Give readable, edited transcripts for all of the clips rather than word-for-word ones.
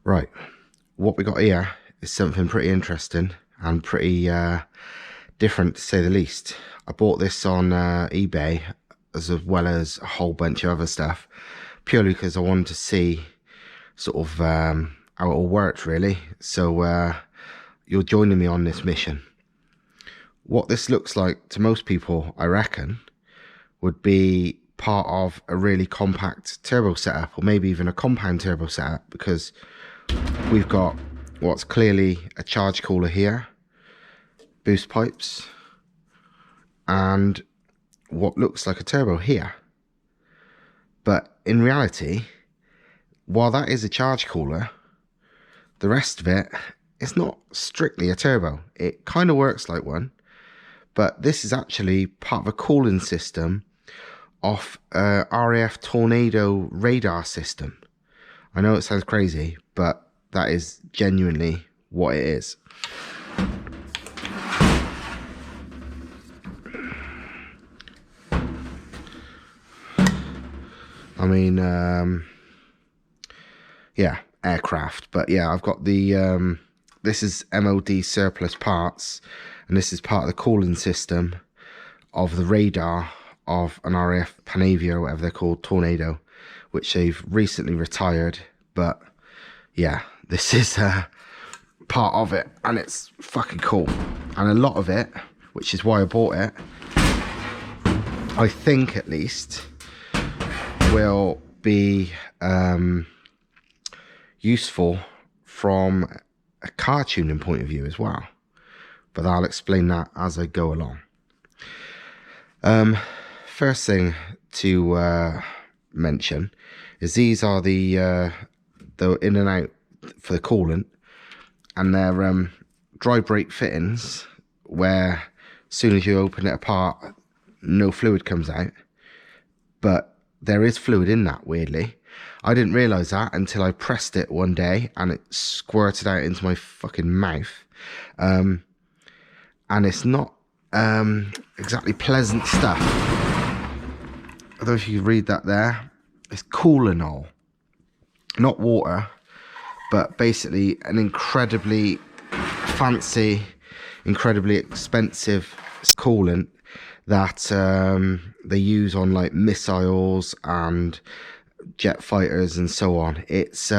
Right, what we got here is something pretty interesting and pretty different, to say the least. I bought this on eBay, as well as a whole bunch of other stuff, purely because I wanted to see sort of how it all worked, really. So you're joining me on this mission. What this looks like to most people, I reckon, would be part of a really compact turbo setup, or maybe even a compound turbo setup, because we've got what's clearly a charge cooler here, boost pipes, and what looks like a turbo here. But in reality, while that is a charge cooler, the rest of it is not strictly a turbo. It kind of works like one, but this is actually part of a cooling system off a RAF Tornado radar system. I know it sounds crazy, but that is genuinely what it is. I mean, yeah, aircraft. But yeah, I've got the, this is MOD surplus parts, and this is part of the cooling system of the radar of an RAF Panavia, or whatever they're called, Tornado, which they've recently retired. But yeah, this is part of it, and it's fucking cool. And a lot of it, which is why I bought it, I think at least, will be useful from a car tuning point of view as well. But I'll explain that as I go along. First thing to mention is these are the in and out for the coolant, and they're dry brake fittings, where as soon as you open it apart, no fluid comes out, but there is fluid in that, weirdly. I didn't realise that until I pressed it one day and it squirted out into my fucking mouth. And it's not exactly pleasant stuff. I don't know if you can read that there. It's coolant, not water, but basically an incredibly fancy, incredibly expensive coolant that they use on like missiles and jet fighters and so on. It's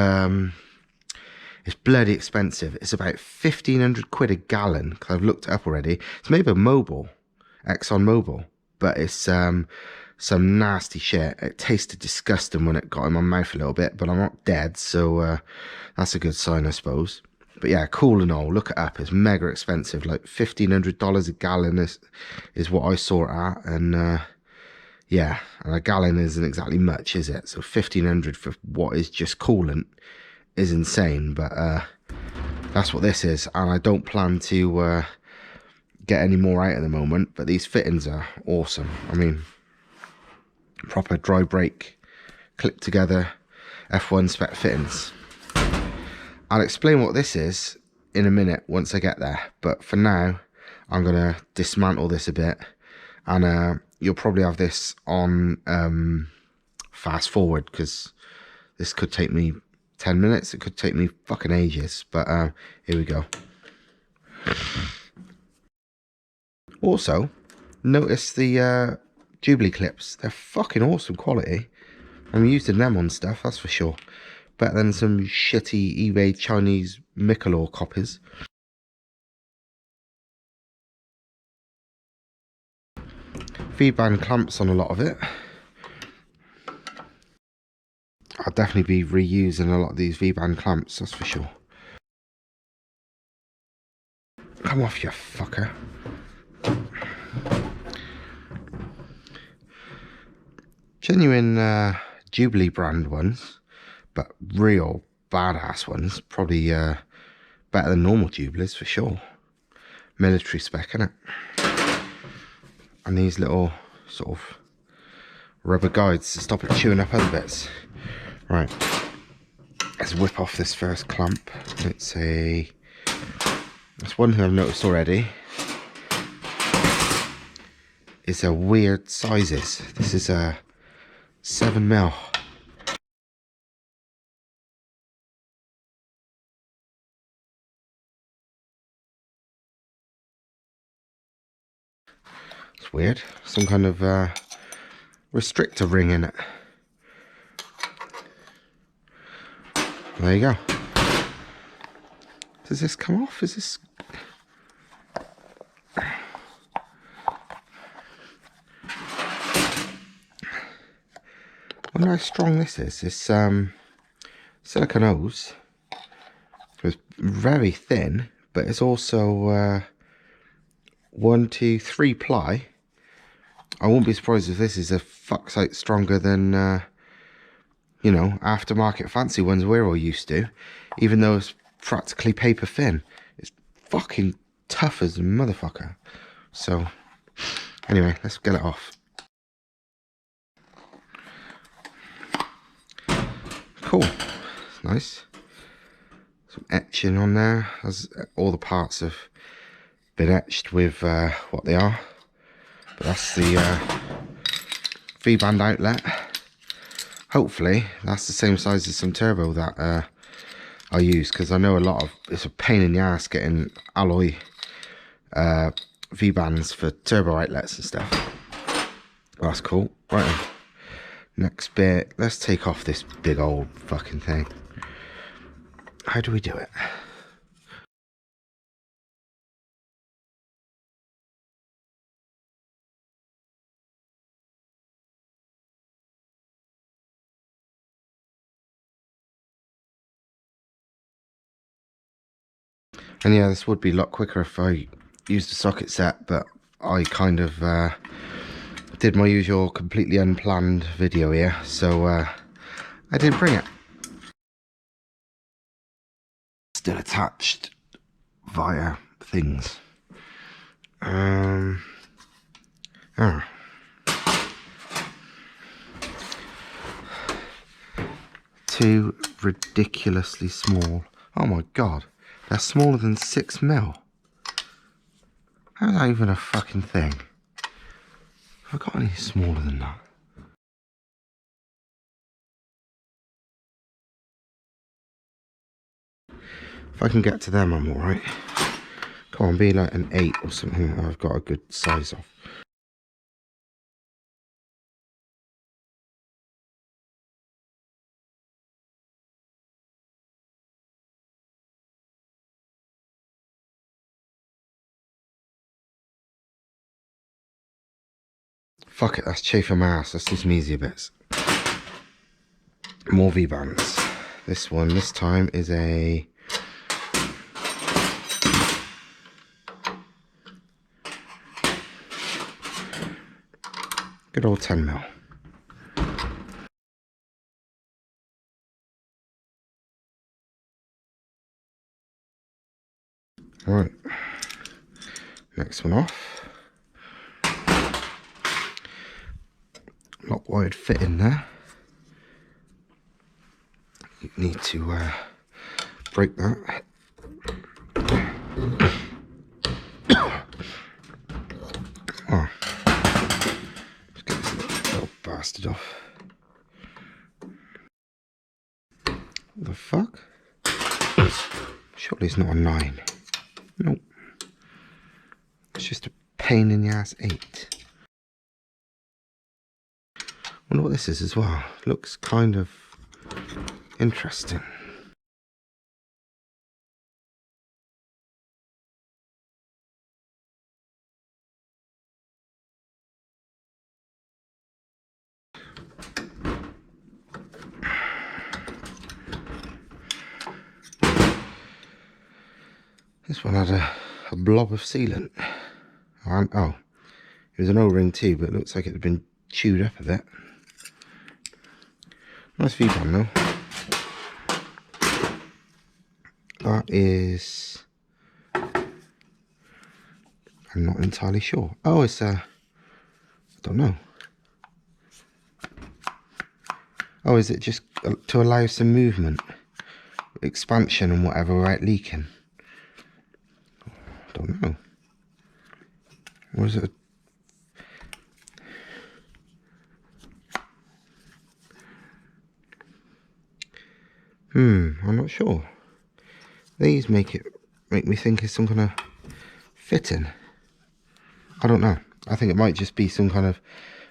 bloody expensive. It's about 1,500 quid a gallon, because I've looked it up already. It's made by Mobil, Exxon Mobil, but it's some nasty shit. It tasted disgusting when it got in my mouth a little bit, but I'm not dead, so that's a good sign, I suppose. But yeah, coolant, look it up. It's mega expensive, like $1,500 a gallon is what I saw it at. And yeah, and a gallon isn't exactly much, is it? So 1,500 for what is just coolant is insane. But that's what this is, and I don't plan to get any more out at the moment. But these fittings are awesome. I mean, proper dry brake, clip together F1 spec fittings. I'll explain what this is in a minute once I get there, but for now I'm going to dismantle this a bit, and you'll probably have this on fast forward, because this could take me 10 minutes, it could take me fucking ages, but here we go. Also, notice the Jubilee clips. They're fucking awesome quality. I'm using them on stuff, that's for sure. Better than some shitty eBay Chinese Micolor copies. V-band clamps on a lot of it. I'll definitely be reusing a lot of these V-band clamps, that's for sure. Come off, you fucker. Genuine Jubilee brand ones, but real badass ones. Probably better than normal Jubilees for sure. Military spec, innit? And these little sort of rubber guides to stop it chewing up other bits. Right, let's whip off this first clamp. That's one thing I've noticed already, is a weird sizes. This is a 7mm. It's weird. Some kind of restrictor ring in it. There you go. Does this come off? Is this... I wonder how strong this is. This silicone hose is very thin, but it's also 1, 2, 3 ply. I won't be surprised if this is a fuck sight stronger than you know, aftermarket fancy ones we're all used to, even though it's practically paper thin. It's fucking tough as a motherfucker. So anyway, let's get it off. Cool, it's nice. Some etching on there, as all the parts have been etched with what they are. But that's the V-band outlet. Hopefully that's the same size as some turbo that I use, because I know it's a pain in the ass getting alloy V-bands for turbo outlets and stuff. That's cool. Right then. Next bit, let's take off this big old fucking thing. How do we do it? And yeah, this would be a lot quicker if I used a socket set, but I kind of did my usual completely unplanned video here, so I didn't bring it. Still attached via things. Too ridiculously small. Oh my god. They're smaller than 6 mil. How's that even a fucking thing? Have I got any smaller than that? If I can get to them, I'm alright. Come on, be like an 8 or something. I've got a good size of. Fuck it, that's chafing my ass. Let's do some easier bits. More V-bands. This one, this time, is a... good old 10 mil. Alright. Next one off. Lock wired fit in there. You need to break that. Oh. Let's get this little bastard off. What the fuck? Surely it's not a 9. Nope. It's just a pain in the ass 8. Wonder what this is as well. Looks kind of interesting. This one had a blob of sealant. Oh, it was an O-ring too, but it looks like it had been chewed up a bit. Nice V-band though. That is... I'm not entirely sure. Oh, it's I don't know. Oh, is it just to allow some movement, expansion and whatever without leaking? I don't know. Or is it I'm not sure. These make me think it's some kind of fitting. I don't know. I think it might just be some kind of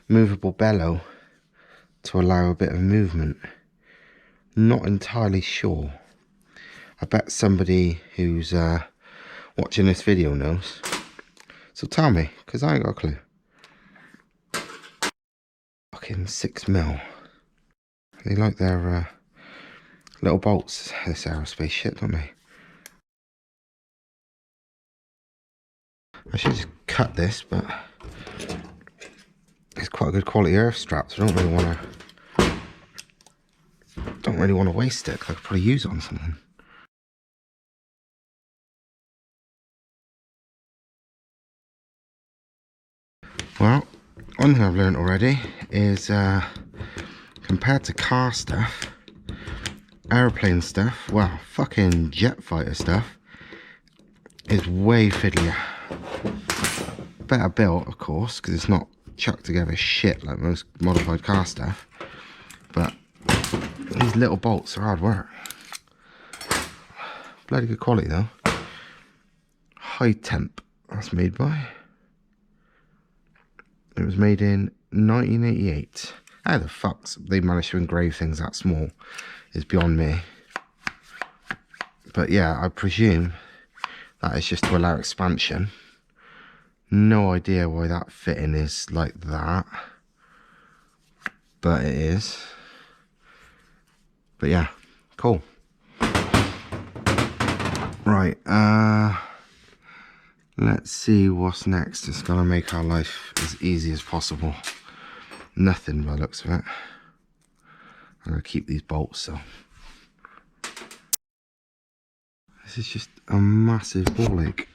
movable bellow to allow a bit of movement. Not entirely sure. I bet somebody who's watching this video knows. So tell me, because I ain't got a clue. Fucking 6mm. They like their little bolts, this aerospace shit, don't they? I should just cut this, but it's quite a good quality earth strap, so I don't really want to waste it, because I could probably use it on something. Well, one thing I've learned already is compared to car stuff, aeroplane stuff, well, fucking jet fighter stuff is way fiddlier. Better built, of course, because it's not chucked together shit like most modified car stuff, but these little bolts are hard work. Bloody good quality though. High temp, that's made by. It was made in 1988. How the fuck they managed to engrave things that small is beyond me. But yeah, I presume that is just to allow expansion. No idea why that fitting is like that, but it is. But yeah, cool. Right, let's see what's next. It's gonna make our life as easy as possible. Nothing by the looks of it. I'm gonna keep these bolts, so. This is just a massive ball ache.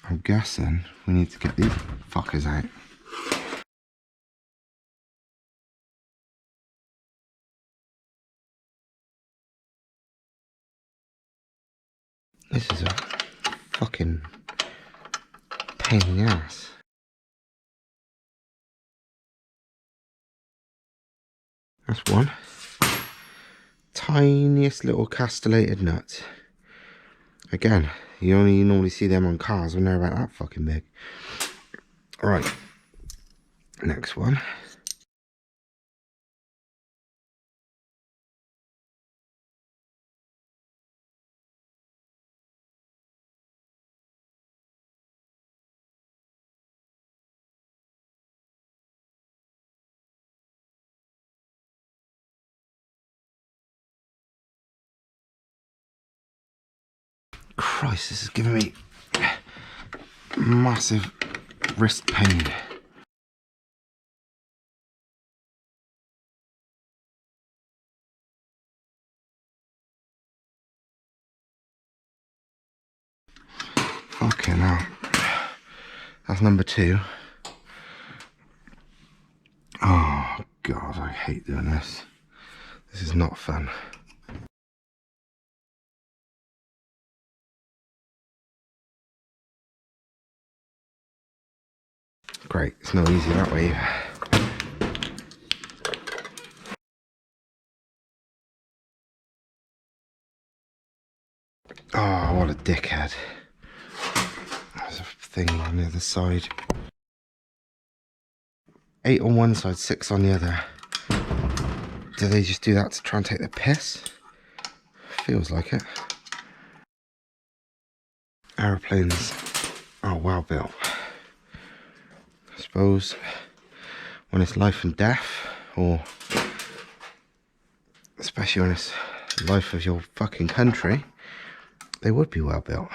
I'm guessing we need to get these fuckers out. This is a fucking pain in the ass. That's one. Tiniest little castellated nut. Again, you only normally see them on cars when they're about that fucking big. Alright. Next one. Christ, this is giving me massive wrist pain. Okay, now that's number 2. Oh god, I hate doing this. This is not fun. Great, it's not easy that way. Oh, what a dickhead. There's a thing on the other side. 8 on one side, 6 on the other. Do they just do that to try and take the piss? Feels like it. Aeroplanes are well built. I suppose when it's life and death, or especially when it's life of your fucking country, they would be well built.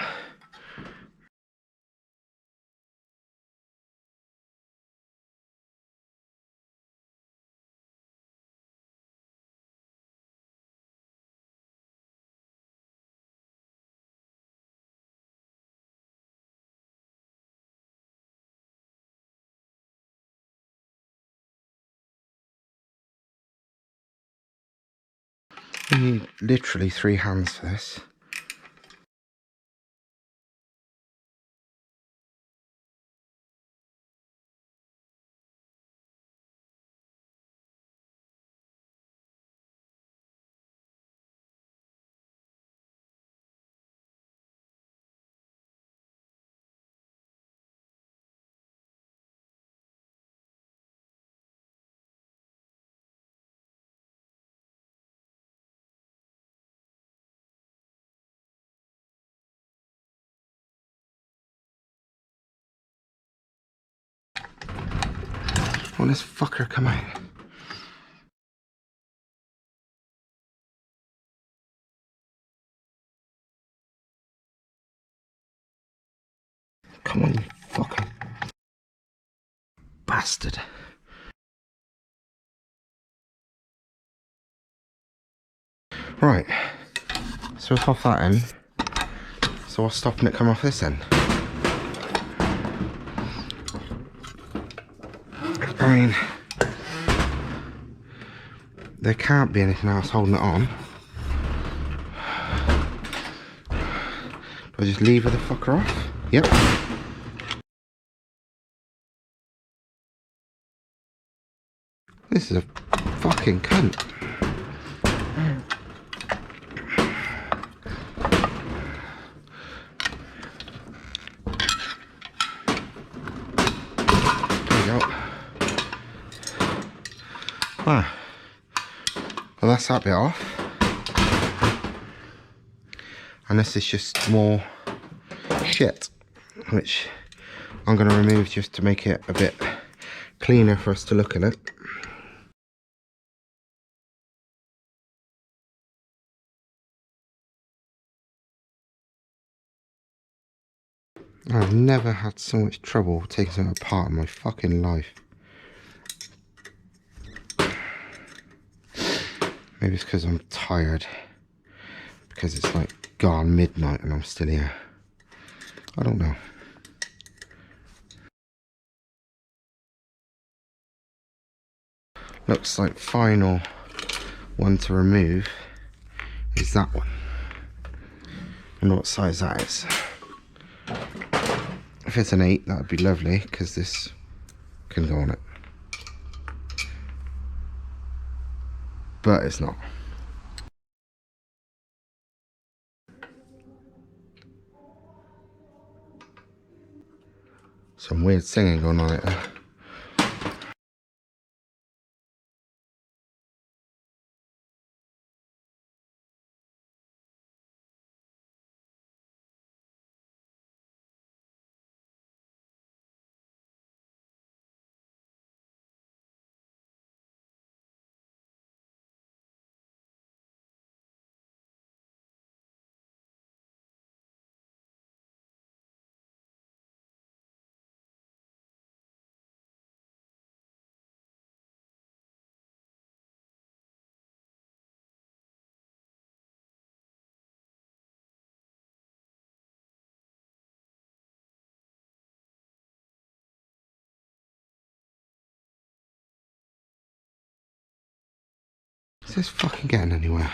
You need literally 3 hands for this. Won't this fucker come out? Come on, you fucking bastard. Right, so it's off that end. So what's stopping it coming off this end? I mean, there can't be anything else holding it on. Do I just lever the fucker off? Yep. This is a fucking cunt. There we go. Ah. Well, that's that bit off. And this is just more shit, which I'm going to remove just to make it a bit cleaner for us to look at it. I've never had so much trouble taking something apart in my fucking life. Maybe it's because I'm tired. Because it's like gone midnight and I'm still here. I don't know. Looks like final one to remove is that one. I wonder what size that is. If it's an 8, that would be lovely, because this can go on it. But it's not. Some weird singing going on it there. Is this fucking getting anywhere?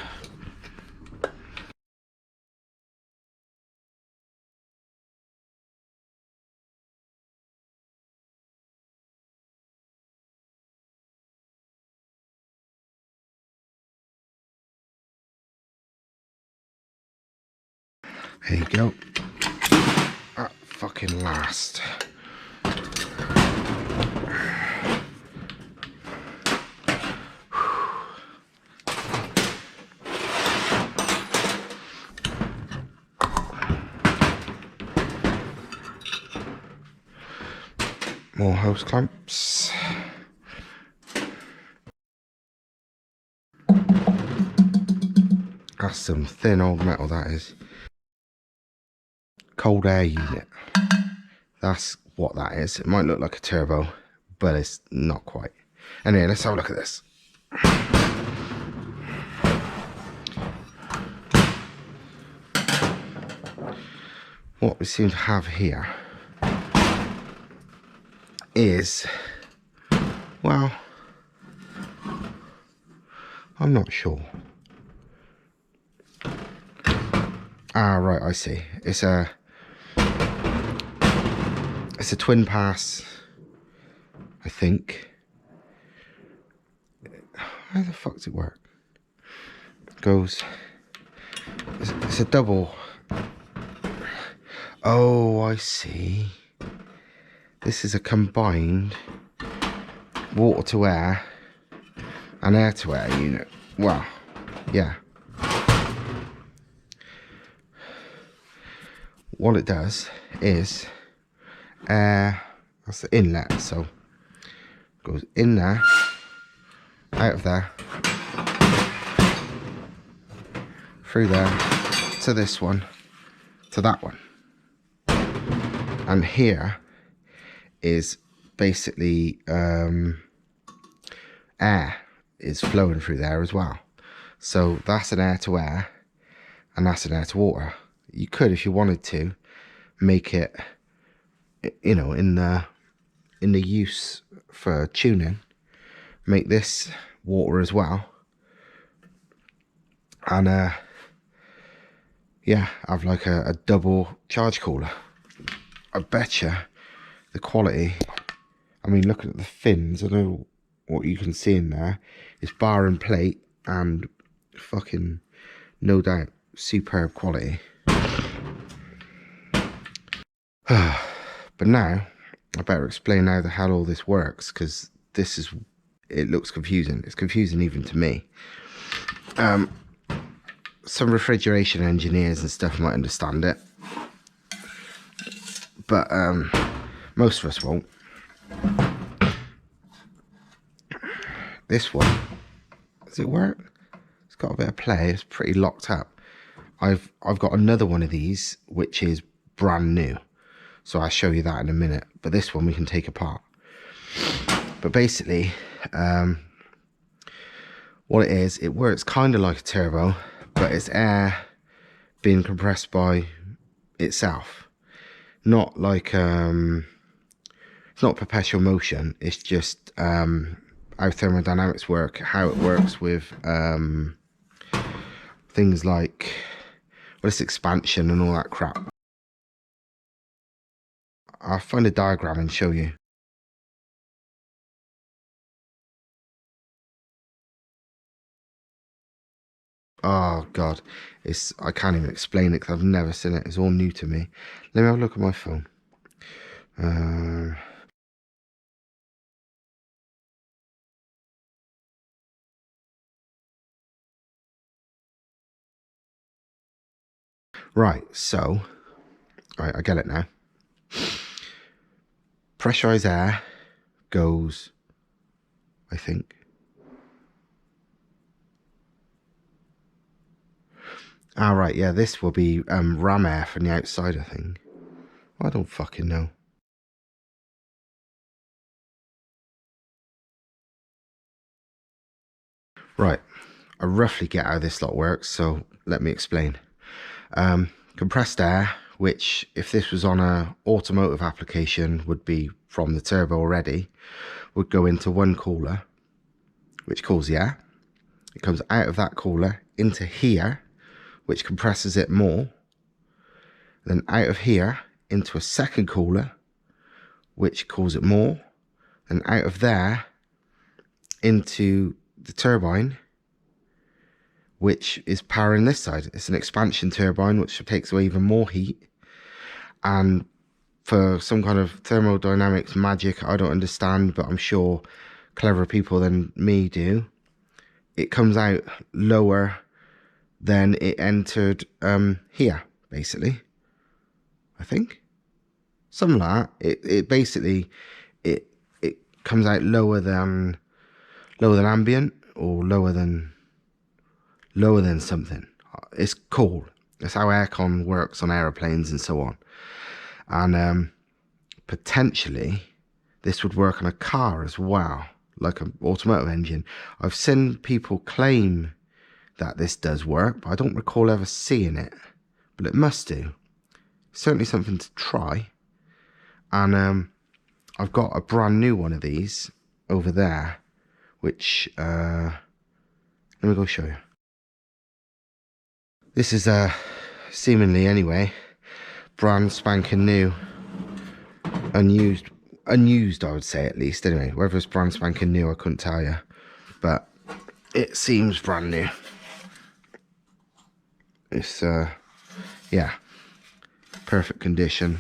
There you go. At fucking last. More hose clamps. That's some thin old metal, that is. Cold air unit. That's what that is. It might look like a turbo, but it's not quite. Anyway, let's have a look at this. What we seem to have here is, well, I'm not sure. Ah, right, I see. It's a twin pass, I think. How the fuck does it work? It goes, it's a double. Oh, I see. This is a combined water to air and air to air unit. Well, yeah. What it does is air, that's the inlet, so goes in there, out of there, through there, to this one, to that one. And here is basically air is flowing through there as well. So that's an air to air, and that's an air to water. You could, if you wanted to, make it, you know, in the use for tuning, make this water as well, and yeah, have like a double charge cooler. I betcha the quality, I mean, looking at the fins, I don't know what you can see in there, it's bar and plate, and fucking no doubt superb quality. But now I better explain how the hell all this works, because this is, it looks confusing. It's confusing even to me. Some refrigeration engineers and stuff might understand it, but most of us won't. This one, does it work? It's got a bit of play. It's pretty locked up. I've got another one of these which is brand new, so I'll show you that in a minute. But this one we can take apart. But basically, what it is, it works kind of like a turbo, but it's air being compressed by itself. Not like it's not perpetual motion. It's just how thermodynamics work, how it works with things like, well, it's expansion and all that crap. I'll find a diagram and show you. Oh god, it's, I can't even explain it because I've never seen it. It's all new to me. Let me have a look at my phone. Right, so, right, I get it now. Pressurized air goes, I think, right, yeah, this will be ram air from the outside, I think. I don't fucking know. Right, I roughly get how this lot works, so let me explain. Compressed air, which if this was on a automotive application would be from the turbo already, would go into one cooler, which cools the air. It comes out of that cooler into here, which compresses it more, then out of here into a second cooler, which cools it more, and out of there into the turbine, which is powering this side. It's an expansion turbine which takes away even more heat, and for some kind of thermodynamics magic I don't understand, but I'm sure cleverer people than me do, it comes out lower than it entered here, basically. I think something like that. It basically it comes out lower than ambient, or lower than something. It's cool. That's how aircon works on aeroplanes and so on. And potentially this would work on a car as well, like an automotive engine. I've seen people claim that this does work, but I don't recall ever seeing it, but it must do. Certainly something to try. And I've got a brand new one of these over there, which let me go show you. This is seemingly, anyway, brand spanking new, unused I would say, at least. Anyway, whether it's brand spanking new I couldn't tell you, but it seems brand new. It's yeah, perfect condition.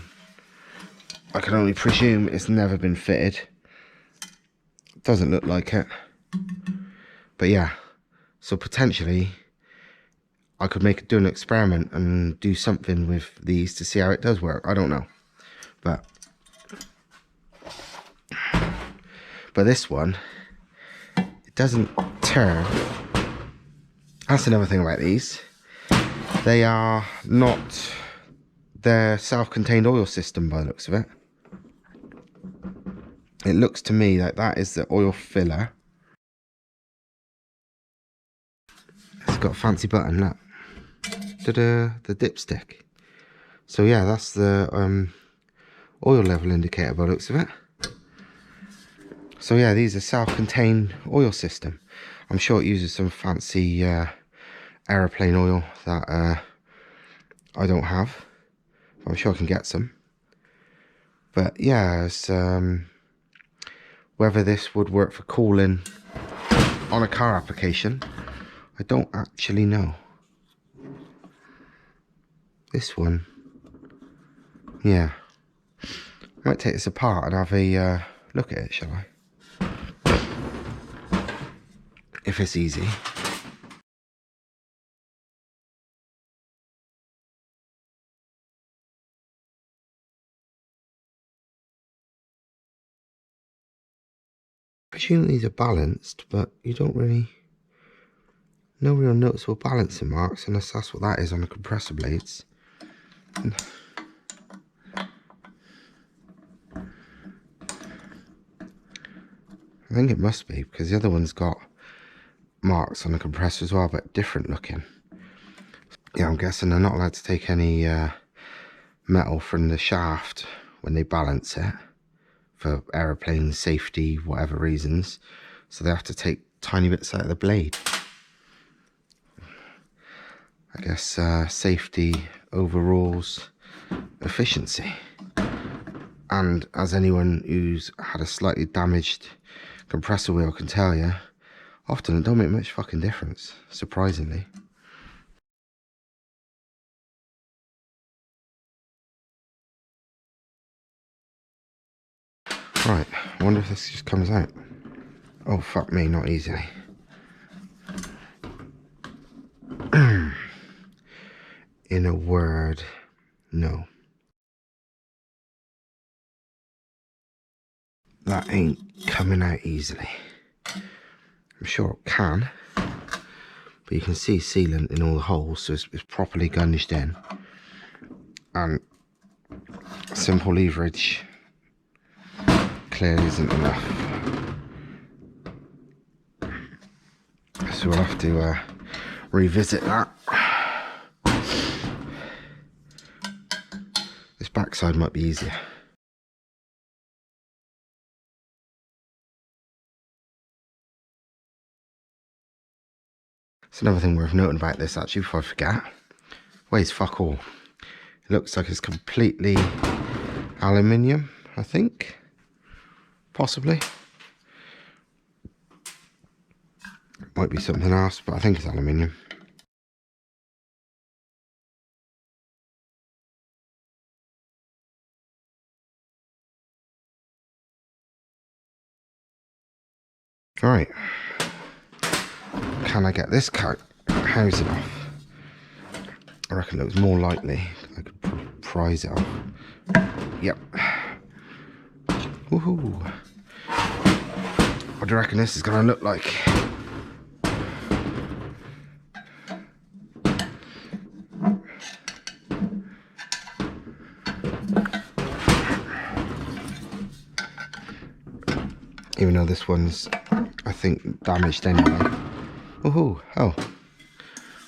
I can only presume it's never been fitted. Doesn't look like it, but yeah, so potentially I could do an experiment and do something with these to see how it does work. I don't know, but But this one, it doesn't turn. That's another thing about these. They are not their self-contained oil system by the looks of it. It looks to me like that is the oil filler. It's got a fancy button, look. Ta-da, the dipstick. So yeah, that's the oil level indicator by the looks of it. So yeah, these are self-contained oil system. I'm sure it uses some fancy aeroplane oil that I don't have. I'm sure I can get some. But yeah, it's, whether this would work for cooling on a car application, I don't actually know. This one, yeah. I might take this apart and have a look at it, shall I? If it's easy. I assume these are balanced, but you don't really, no real noticeable balancing marks unless that's what that is on the compressor blades. I think it must be, because the other one's got marks on the compressor as well, but different looking. Yeah, I'm guessing they're not allowed to take any metal from the shaft when they balance it for aeroplane safety, whatever reasons. So they have to take tiny bits out of the blade. I guess safety overrules efficiency. And as anyone who's had a slightly damaged compressor wheel can tell you, often it don't make much fucking difference, surprisingly. Right, I wonder if this just comes out. Oh fuck me, not easily. In a word, no. That ain't coming out easily. I'm sure it can, but you can see sealant in all the holes, so it's properly gunged in. And simple leverage clearly isn't enough. So we'll have to revisit that. This backside might be easier. It's another thing worth noting about this, actually, before I forget. Weighs fuck all. It looks like it's completely aluminium, I think. Possibly. Might be something else, but I think it's aluminium. Alright. Can I get this housing off? I reckon it was more likely I could prise it off. Yep. Woohoo! What do you reckon this is going to look like? Even though this one's, I think, damaged anyway. Woohoo! Oh.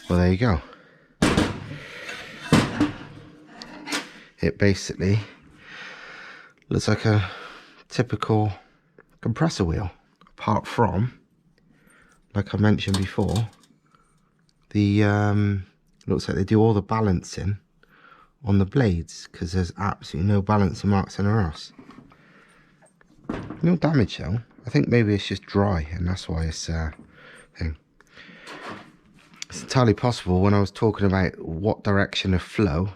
Well, there you go. It basically looks like a typical compressor wheel, apart from, like I mentioned before, the looks like they do all the balancing on the blades, because there's absolutely no balancing marks anywhere else. No damage though. I think maybe it's just dry and that's why it's thing. It's entirely possible when I was talking about what direction of flow,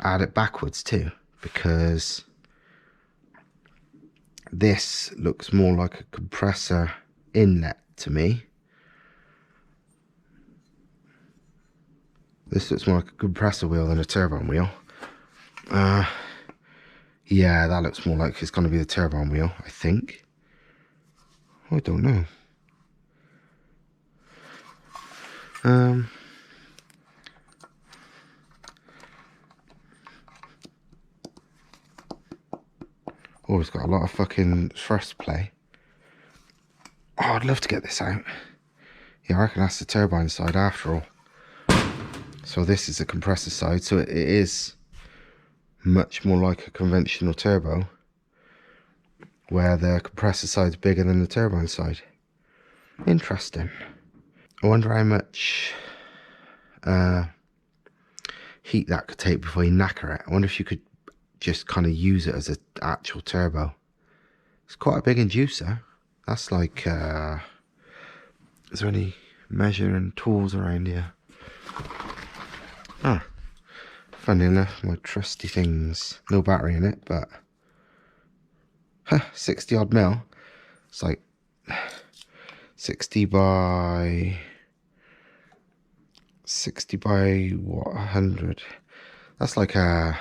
I had it backwards too, because this looks more like a compressor inlet to me. This looks more like a compressor wheel than a turbine wheel. Yeah, that looks more like it's going to be the turbine wheel, I think. I don't know. Oh, it's got a lot of fucking thrust play. Oh, I'd love to get this out. Yeah, I reckon that's the turbine side after all. So this is the compressor side, so it is much more like a conventional turbo, where the compressor side's bigger than the turbine side. Interesting. I wonder how much heat that could take before you knacker it. I wonder if you could just kind of use it as an actual turbo. It's quite a big inducer. That's like, is there any measuring tools around here? Ah, funny enough, my trusty things. No battery in it, but 60 odd mil. It's like 60 by what, 100. That's like a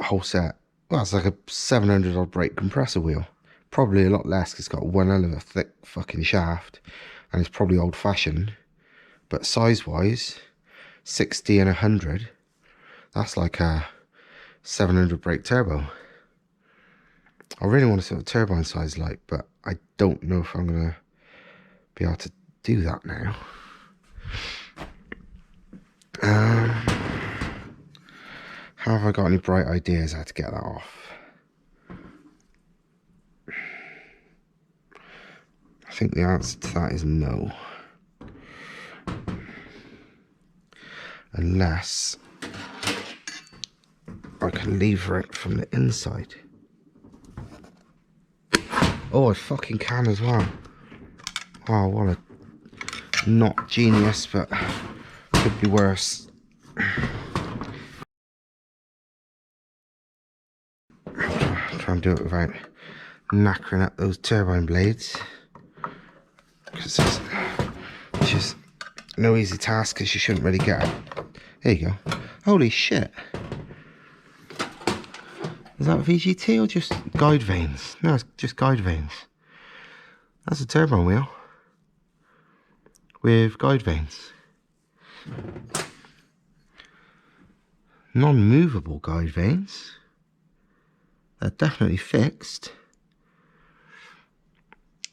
whole set. Well, it's like a 700 odd brake compressor wheel. Probably a lot less, 'cause it's got one hell of a thick fucking shaft, and it's probably old fashioned. But size wise, 60 and 100, that's like a 700 brake turbo. I really want to see what the turbine size is like, but I don't know if I'm gonna be able to do that now. Have I got any bright ideas how to get that off? I think the answer to that is no. Unless I can lever it from the inside. Oh, I fucking can as well. Oh, what a... not genius, but could be worse. Try and do it without knackering up those turbine blades, because it's just no easy task, because you shouldn't really get it. There you go. Holy shit. Is that VGT or just guide vanes? No, it's just guide vanes. That's a turbine wheel with guide vanes. Non-movable guide vanes. They're definitely fixed.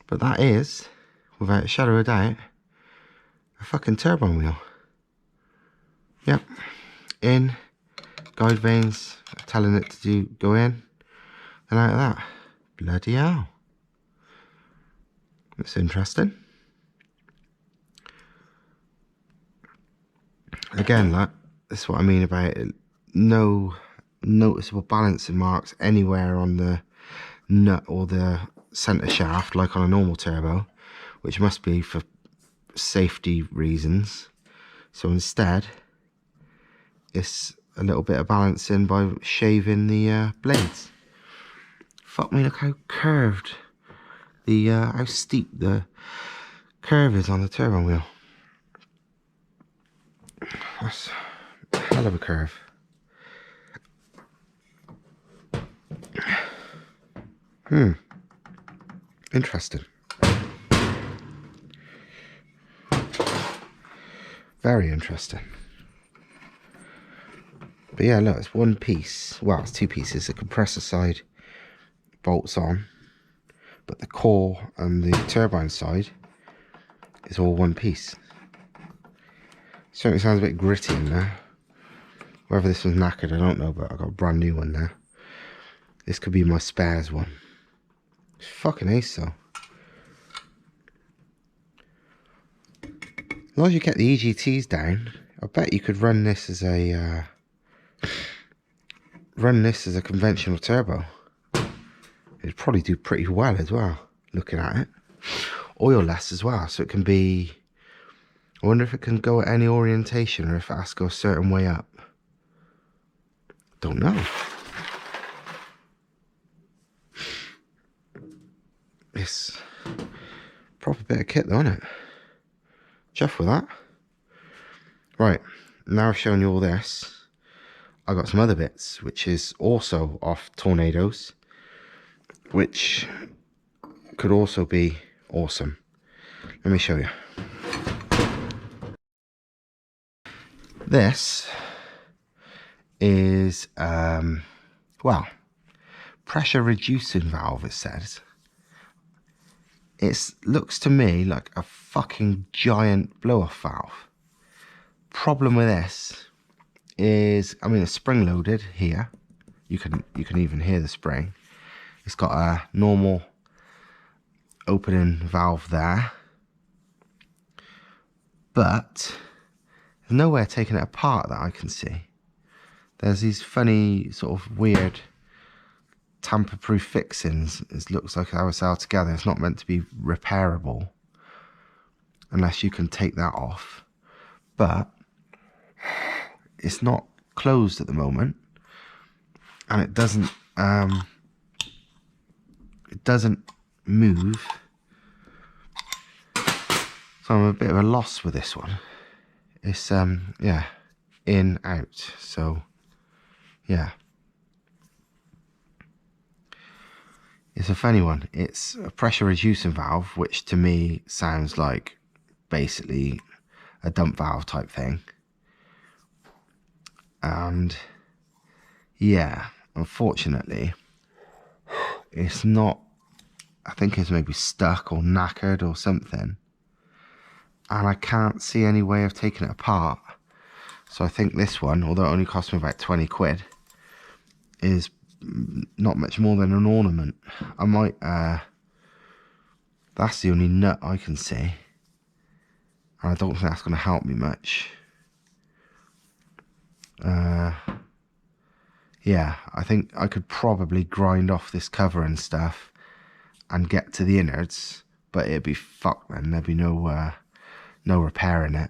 But that is, without a shadow of doubt, a fucking turbine wheel. Yep. In, guide vanes, telling it to go in, and out of that. Bloody hell. That's interesting. Again, that's what I mean about it. No noticeable balancing marks anywhere on the nut or the center shaft like on a normal turbo, which must be for safety reasons. So instead, it's a little bit of balancing by shaving the blades. Fuck me, look how curved the how steep the curve is on the turbo wheel. That's a hell of a curve. Interesting. Very interesting. But yeah, look, it's one piece. Well, it's two pieces. The compressor side bolts on, but the core and the turbine side is all one piece. Certainly sounds a bit gritty in there. Whether this was knackered, I don't know, but I got a brand new one there. This could be my spares one. It's fucking ace though. As long as you get the EGTs down, I bet you could run this as a conventional turbo. It'd probably do pretty well as well, looking at it. Oil-less as well, so it can be... I wonder if it can go at any orientation, or if it has to go a certain way up. Don't know. It's proper bit of kit though, isn't it? Chuff with that. Right, now I've shown you all this, I got some other bits, which is also off Tornadoes. which could also be awesome. Let me show you. This is, well, pressure reducing valve, it says. It looks to me like a fucking giant blow-off valve. Problem with this is, I mean, it's spring loaded here. You can even hear the spring. It's got a normal opening valve there, but there's nowhere taking it apart that I can see. There's these funny sort of weird tamper-proof fixings. It looks like how it's all together. It's not meant to be repairable unless you can take that off, but it's not closed at the moment, and it doesn't move, so I'm a bit of a loss with this one. It's yeah, in, out, so yeah, it's a funny one. It's a pressure reducing valve, which to me sounds like basically a dump valve type thing, and yeah, unfortunately it's not. I think it's maybe stuck or knackered or something, and I can't see any way of taking it apart. So I think this one, although it only cost me about 20 quid, is not much more than an ornament. I might, that's the only nut I can see, and I don't think that's going to help me much. Yeah, I think I could probably grind off this cover and stuff and get to the innards, but it'd be fucked then. There'd be no repairing it.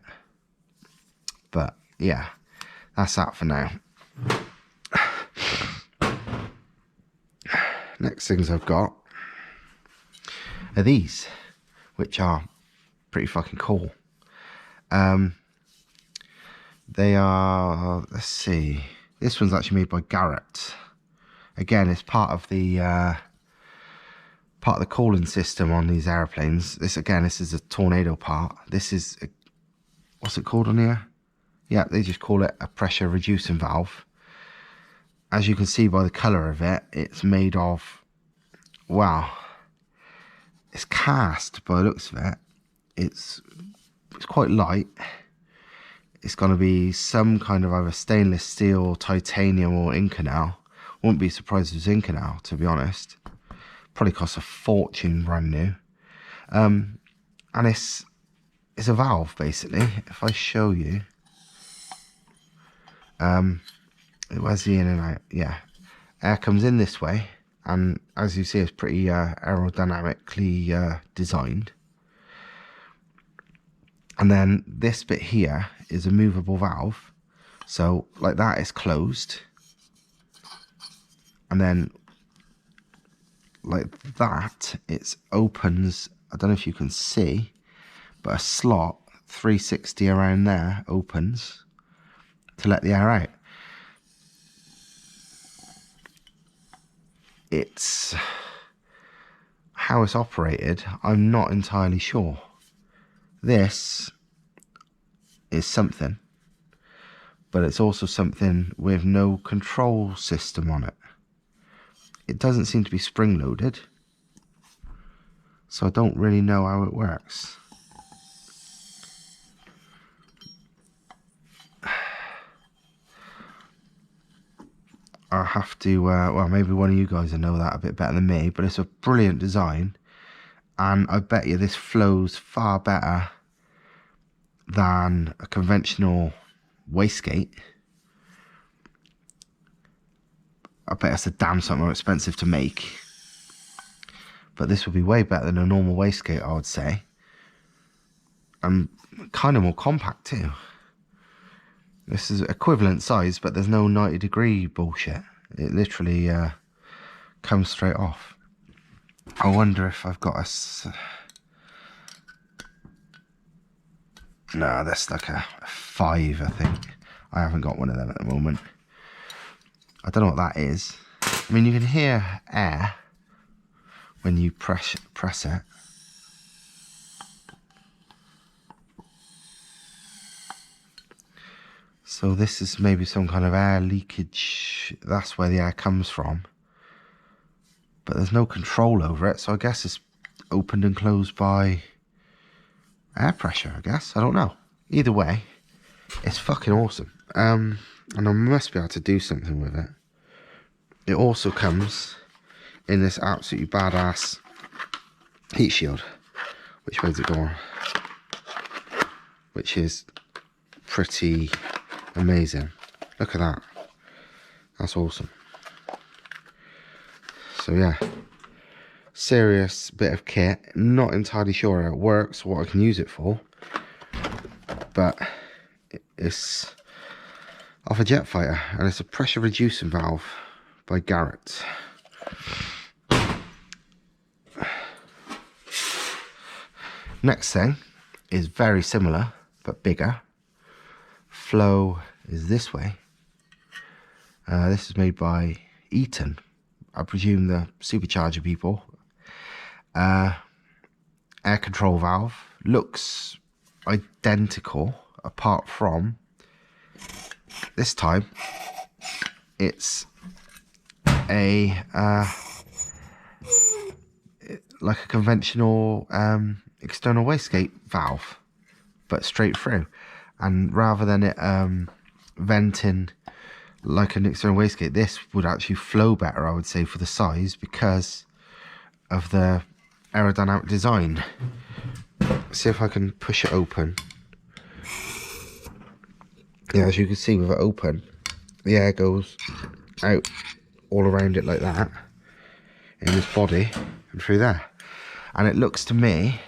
But yeah, that's that for now. Next things I've got are these, which are pretty fucking cool. They are, let's see, this one's actually made by Garrett. Again, it's part of the cooling system on these airplanes. This is a Tornado part. This is what's it called on here? Yeah, they just call it a pressure reducing valve. As you can see by the colour of it, it's made of, wow, it's cast by the looks of it. It's quite light. It's going to be some kind of either stainless steel, titanium, or Inconel. Wouldn't be surprised if it's Inconel, to be honest. Probably costs a fortune brand new. And it's a valve, basically. If I show you, where's the in and out? Yeah, air comes in this way, and as you see, it's pretty aerodynamically designed. And then this bit here is a movable valve, so like that is closed, and then like that it opens. I don't know if you can see, but a slot 360 around there opens to let the air out. It's how it's operated, I'm not entirely sure. This is something, but it's also something with no control system on it. It doesn't seem to be spring loaded, so I don't really know how it works. I'll have to, well, maybe one of you guys will know that a bit better than me, but it's a brilliant design, and I bet you this flows far better than a conventional wastegate. I bet it's a damn something more expensive to make, but this would be way better than a normal wastegate, I would say, and kind of more compact too. This is equivalent size, but there's no 90-degree bullshit. It literally comes straight off. I wonder if I've got a... No, that's like a 5, I think. I haven't got one of them at the moment. I don't know what that is. I mean, you can hear air when you press it. So this is maybe some kind of air leakage. That's where the air comes from. But there's no control over it, so I guess it's opened and closed by air pressure, I guess. I don't know. Either way, it's fucking awesome. And I must be able to do something with it. It also comes in this absolutely badass heat shield. Which way does it go on? Which is pretty amazing. Look at that. That's awesome. So yeah, serious bit of kit. Not entirely sure how it works or what I can use it for, but it's off a jet fighter, and it's a pressure reducing valve by Garrett. Next thing is very similar but bigger. Flow is this way. This is made by Eaton. I presume the supercharger people. Air control valve. Looks identical apart from this time it's a like a conventional external wastegate valve, but straight through. And rather than it venting like an external wastegate, this would actually flow better, I would say, for the size, because of the aerodynamic design. See if I can push it open. Yeah, as you can see with it open, the air goes out all around it like that in this body and through there. And it looks to me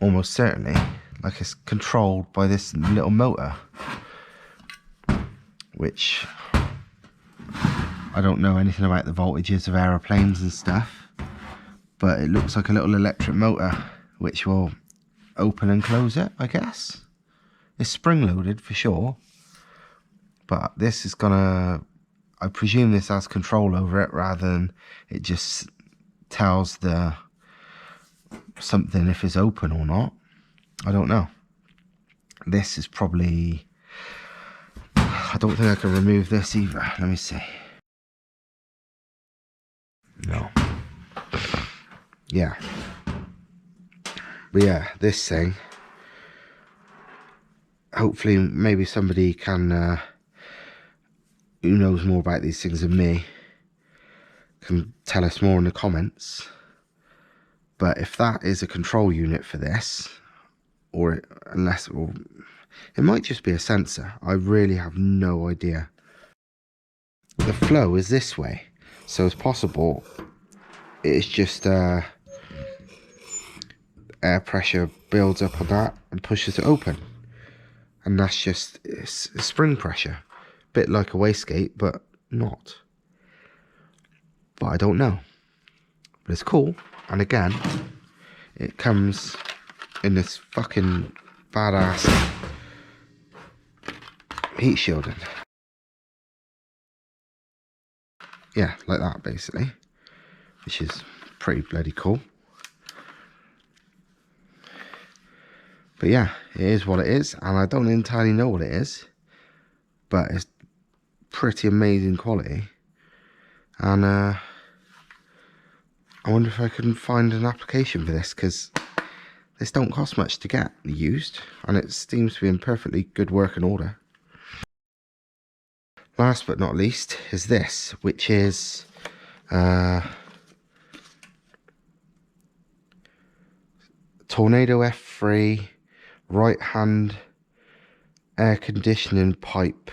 almost certainly like it's controlled by this little motor, which I don't know anything about the voltages of aeroplanes and stuff, but it looks like a little electric motor which will open and close it, I guess. It's spring loaded for sure, but this is gonna, I presume this has control over it rather than it just tells the something if it's open or not. I don't know. This is probably, I don't think I can remove this either. Let me see. No. Yeah. But yeah, this thing, hopefully maybe somebody can, who knows more about these things than me, can tell us more in the comments. But if that is a control unit for this, or it might just be a sensor. I really have no idea. The flow is this way, so it's possible it's just air pressure builds up on that and pushes it open, and that's just it's spring pressure, a bit like a wastegate but not. But I don't know, but it's cool. And again, it comes in this fucking badass heat shielding. Yeah, like that basically, which is pretty bloody cool. But yeah, it is what it is, and I don't entirely know what it is, but it's pretty amazing quality. And I wonder if I can find an application for this, because this don't cost much to get used, and it seems to be in perfectly good working order. Last but not least is this, which is Tornado F3 right hand air conditioning pipe.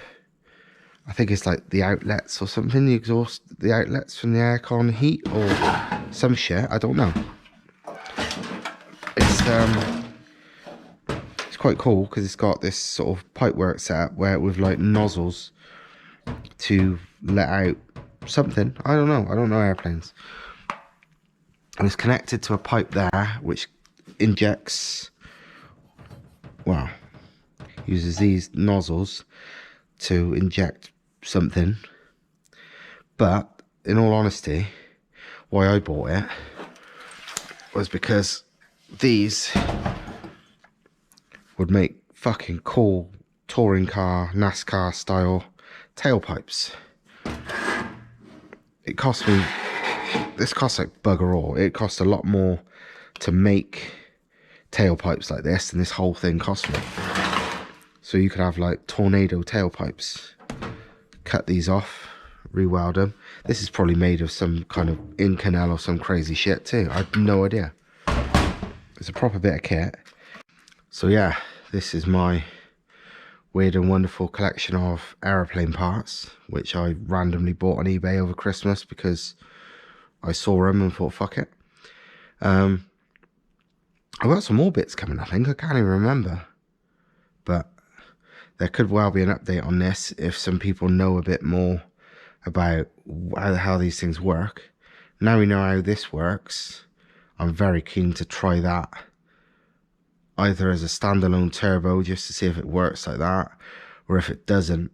I think it's like the outlets or something, the exhaust, the outlets from the aircon heat or some shit, I don't know. It's quite cool because it's got this sort of pipework set up where with like nozzles to let out something. I don't know airplanes. And it's connected to a pipe there which injects, well, uses these nozzles to inject something. But in all honesty, why I bought it was because these would make fucking cool touring car, NASCAR style tailpipes. It cost me, this costs like bugger all. It cost a lot more to make tailpipes like this than this whole thing cost me. So you could have like Tornado tailpipes. Cut these off, re-weld them. This is probably made of some kind of Inconel or some crazy shit too. I have no idea. It's a proper bit of kit. So yeah, this is my weird and wonderful collection of aeroplane parts, which I randomly bought on eBay over Christmas because I saw them and thought, fuck it. I've got some more bits coming, I think. I can't even remember. But there could well be an update on this if some people know a bit more about how these things work. Now we know how this works. I'm very keen to try that. Either as a standalone turbo, just to see if it works like that, or if it doesn't,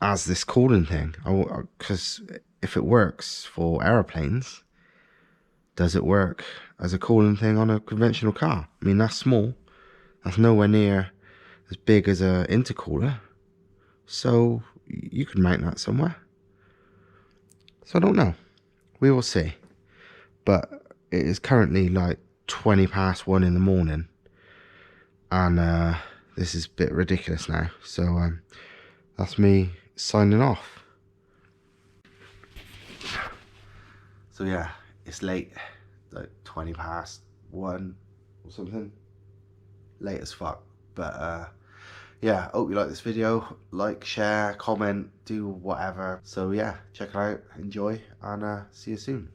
as this cooling thing. Because if it works for aeroplanes, does it work as a cooling thing on a conventional car? I mean, that's small. That's nowhere near as big as an intercooler. So you could mount that somewhere. So I don't know. We will see. But it is currently like 1:20 in the morning. And this is a bit ridiculous now. So that's me signing off. So yeah, it's late. Like 1:20 or something. Late as fuck. But yeah, hope you like this video. Like, share, comment, do whatever. So yeah, check it out, enjoy, and see you soon.